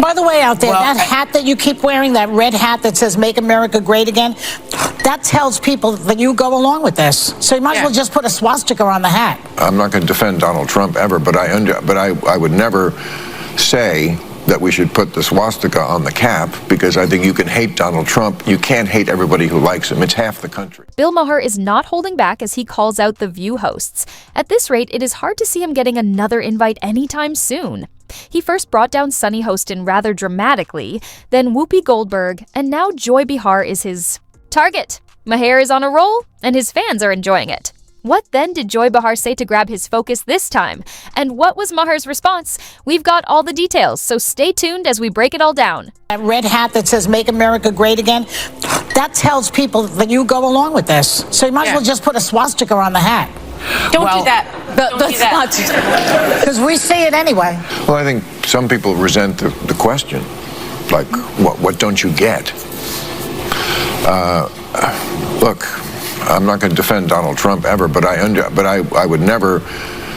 By the way, out there, that hat that you keep wearing, that red hat that says "Make America Great Again," that tells people that you go along with this. So you might as well just put a swastika on the hat. I'm not going to defend Donald Trump ever, but I would never say that we should put the swastika on the cap, because I think you can hate Donald Trump. You can't hate everybody who likes him. It's half the country. Bill Maher is not holding back as he calls out the View hosts. At this rate, it is hard to see him getting another invite anytime soon. He first brought down Sunny Hostin rather dramatically, then Whoopi Goldberg, and now Joy Behar is his target. Maher is on a roll, and his fans are enjoying it. What then did Joy Behar say to grab his focus this time? And what was Maher's response? We've got all the details, so stay tuned as we break it all down. That red hat that says "Make America Great Again," that tells people that you go along with this. So you might as well just put a swastika on the hat. Don't do that. Let's not do that. Because we see it anyway. Well, I think some people resent the question. Like, what don't you get? Look, I'm not going to defend Donald Trump ever, but I would never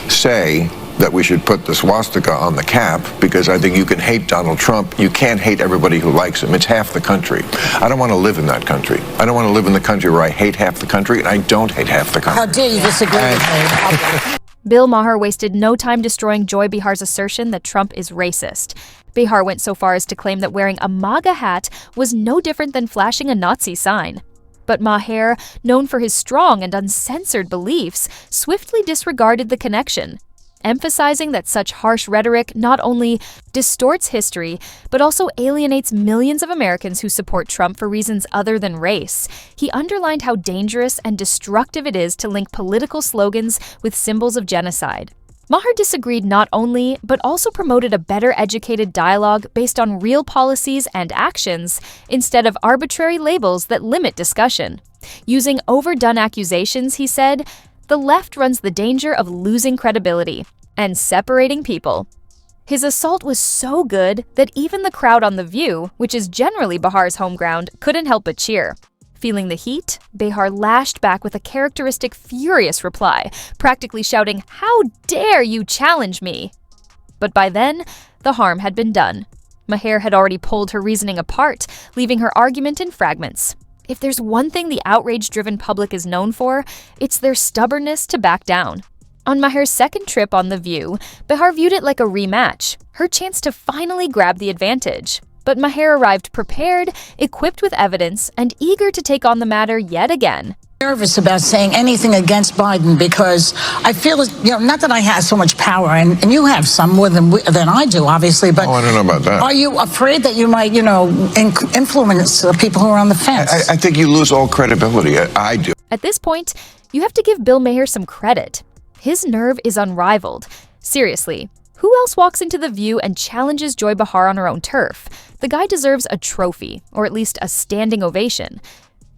say that we should put the swastika on the cap, because I think you can hate Donald Trump. You can't hate everybody who likes him. It's half the country. I don't want to live in that country. I don't want to live in the country where I hate half the country, and I don't hate half the country. How dare you disagree with me? Bill Maher wasted no time destroying Joy Behar's assertion that Trump is racist. Behar went so far as to claim that wearing a MAGA hat was no different than flashing a Nazi sign. But Maher, known for his strong and uncensored beliefs, swiftly disregarded the connection, emphasizing that such harsh rhetoric not only distorts history, but also alienates millions of Americans who support Trump for reasons other than race. He underlined how dangerous and destructive it is to link political slogans with symbols of genocide. Maher disagreed not only, but also promoted a better educated dialogue based on real policies and actions instead of arbitrary labels that limit discussion. Using overdone accusations, he said, "The left runs the danger of losing credibility and separating people." His assault was so good that even the crowd on The View, which is generally Behar's home ground, couldn't help but cheer. Feeling the heat, Behar lashed back with a characteristic furious reply, practically shouting, "How dare you challenge me?" But by then, the harm had been done. Maher had already pulled her reasoning apart, leaving her argument in fragments. If there's one thing the outrage-driven public is known for, it's their stubbornness to back down. On Maher's second trip on The View, Behar viewed it like a rematch, her chance to finally grab the advantage. But Maher arrived prepared, equipped with evidence, and eager to take on the matter yet again. Nervous about saying anything against Biden because I feel, not that I have so much power, and you have some more than I do, obviously, but I don't know about that. Are you afraid that you might, influence the people who are on the fence? I think you lose all credibility. I do. At this point, you have to give Bill Maher some credit. His nerve is unrivaled. Seriously, who else walks into The View and challenges Joy Behar on her own turf? The guy deserves a trophy, or at least a standing ovation.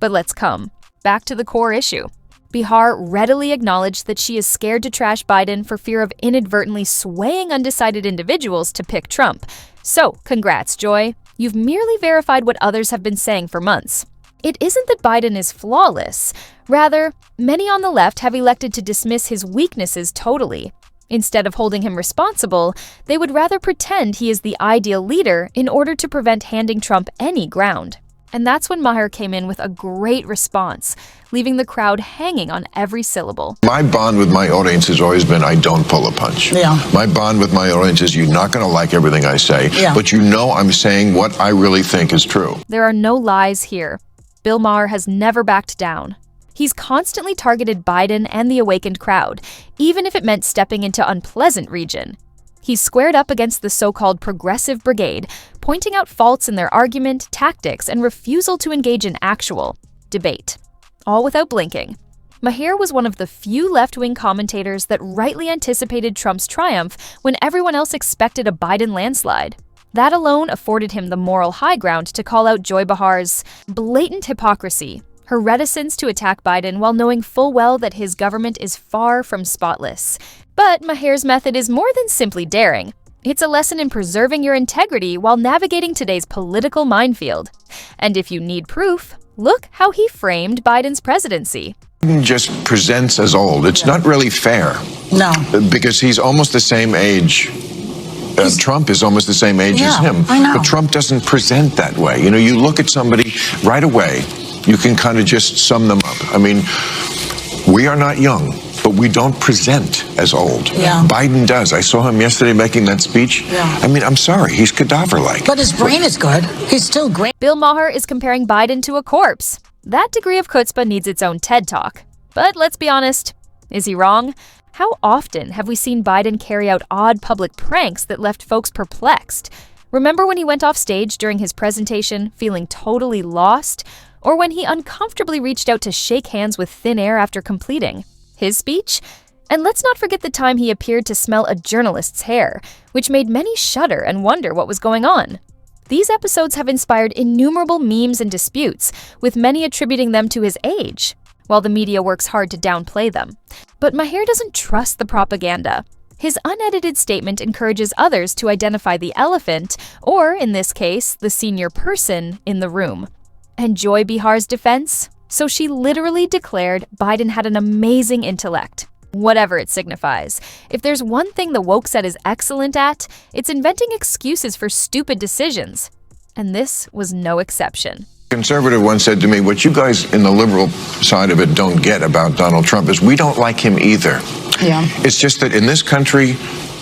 But let's come back to the core issue. Behar readily acknowledged that she is scared to trash Biden for fear of inadvertently swaying undecided individuals to pick Trump. So, congrats, Joy. You've merely verified what others have been saying for months. It isn't that Biden is flawless. Rather, many on the left have elected to dismiss his weaknesses totally. Instead of holding him responsible, they would rather pretend he is the ideal leader in order to prevent handing Trump any ground. And that's when Maher came in with a great response, leaving the crowd hanging on every syllable. My bond with my audience has always been I don't pull a punch. Yeah. My bond with my audience is you're not going to like everything I say, but I'm saying what I really think is true. There are no lies here. Bill Maher has never backed down. He's constantly targeted Biden and the awakened crowd, even if it meant stepping into unpleasant region. He's squared up against the so-called progressive brigade, pointing out faults in their argument, tactics, and refusal to engage in actual debate, all without blinking. Maher was one of the few left-wing commentators that rightly anticipated Trump's triumph when everyone else expected a Biden landslide. That alone afforded him the moral high ground to call out Joy Behar's blatant hypocrisy, her reticence to attack Biden while knowing full well that his government is far from spotless. But Maher's method is more than simply daring. It's a lesson in preserving your integrity while navigating today's political minefield. And if you need proof, look how he framed Biden's presidency. Biden just presents as old. It's not really fair. No. Because he's almost the same age Trump is almost the same age as him. I know. But Trump doesn't present that way. You know, you look at somebody right away, you can kind of just sum them up. I mean, we are not young, but we don't present as old. Yeah. Biden does. I saw him yesterday making that speech. Yeah. I mean, I'm sorry, he's cadaver-like. But his brain is good. He's still great. Bill Maher is comparing Biden to a corpse. That degree of chutzpah needs its own TED Talk. But let's be honest, is he wrong? How often have we seen Biden carry out odd public pranks that left folks perplexed? Remember when he went off stage during his presentation feeling totally lost? Or when he uncomfortably reached out to shake hands with thin air after completing his speech? And let's not forget the time he appeared to smell a journalist's hair, which made many shudder and wonder what was going on. These episodes have inspired innumerable memes and disputes, with many attributing them to his age, while the media works hard to downplay them. But Maher doesn't trust the propaganda. His unedited statement encourages others to identify the elephant, or in this case, the senior person, in the room. And Joy Behar's defense? So she literally declared Biden had an amazing intellect. Whatever it signifies. If there's one thing the woke set is excellent at, it's inventing excuses for stupid decisions. And this was no exception. Conservative once said to me, what you guys in the liberal side of it don't get about Donald Trump is we don't like him either. Yeah. It's just that in this country,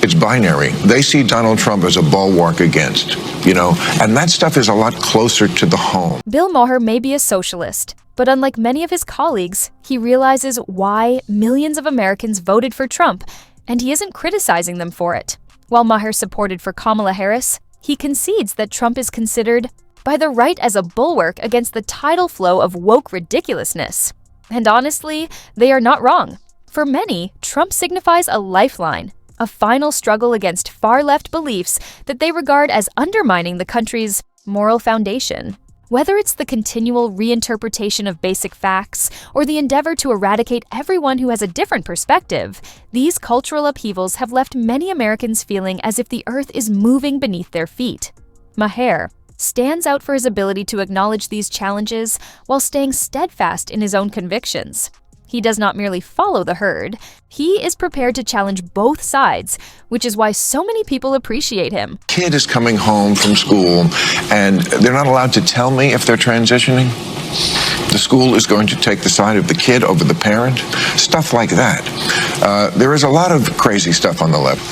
it's binary. They see Donald Trump as a bulwark against, you know, and that stuff is a lot closer to the home. Bill Maher may be a socialist, but unlike many of his colleagues, he realizes why millions of Americans voted for Trump, and he isn't criticizing them for it. While Maher supported for Kamala Harris, he concedes that Trump is considered by the right as a bulwark against the tidal flow of woke ridiculousness. And honestly, they are not wrong. For many, Trump signifies a lifeline, a final struggle against far-left beliefs that they regard as undermining the country's moral foundation. Whether it's the continual reinterpretation of basic facts or the endeavor to eradicate everyone who has a different perspective, these cultural upheavals have left many Americans feeling as if the earth is moving beneath their feet. Maher stands out for his ability to acknowledge these challenges while staying steadfast in his own convictions. He does not merely follow the herd, he is prepared to challenge both sides, which is why so many people appreciate him. Kid is coming home from school and they're not allowed to tell me if they're transitioning. The school is going to take the side of the kid over the parent. Stuff like that. There is a lot of crazy stuff on the left.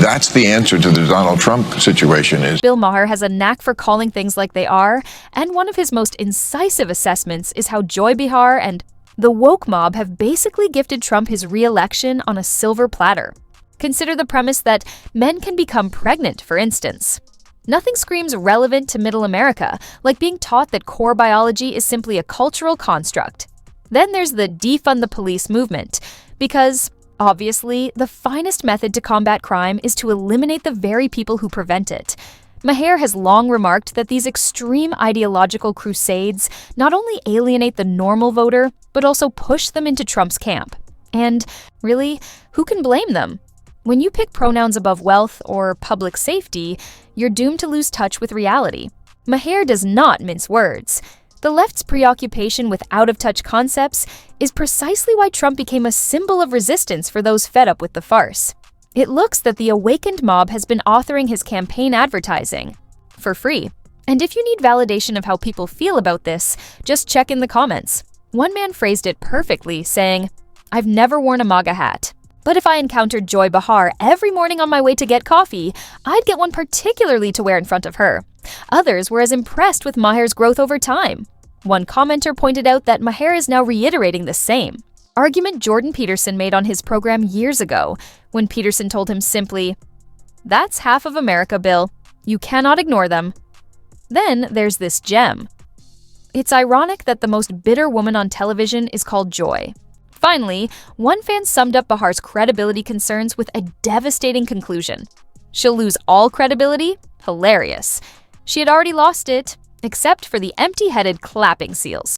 That's the answer to the Donald Trump situation is. Bill Maher has a knack for calling things like they are, and one of his most incisive assessments is how Joy Behar and the woke mob have basically gifted Trump his re-election on a silver platter. Consider the premise that men can become pregnant, for instance. Nothing screams relevant to middle America like being taught that core biology is simply a cultural construct. Then there's the defund the police movement, because, obviously, the finest method to combat crime is to eliminate the very people who prevent it. Maher has long remarked that these extreme ideological crusades not only alienate the normal voter, but also push them into Trump's camp. And, really, who can blame them? When you pick pronouns above wealth or public safety, you're doomed to lose touch with reality. Maher does not mince words. The left's preoccupation with out-of-touch concepts is precisely why Trump became a symbol of resistance for those fed up with the farce. It looks that the awakened mob has been authoring his campaign advertising for free. And if you need validation of how people feel about this, just check in the comments. One man phrased it perfectly, saying, "I've never worn a MAGA hat, but if I encountered Joy Behar every morning on my way to get coffee, I'd get one particularly to wear in front of her." Others were as impressed with Maher's growth over time. One commenter pointed out that Maher is now reiterating the same argument Jordan Peterson made on his program years ago, when Peterson told him simply, "That's half of America, Bill. You cannot ignore them." Then there's this gem. It's ironic that the most bitter woman on television is called Joy. Finally, one fan summed up Behar's credibility concerns with a devastating conclusion. She'll lose all credibility? Hilarious. She had already lost it, except for the empty-headed clapping seals.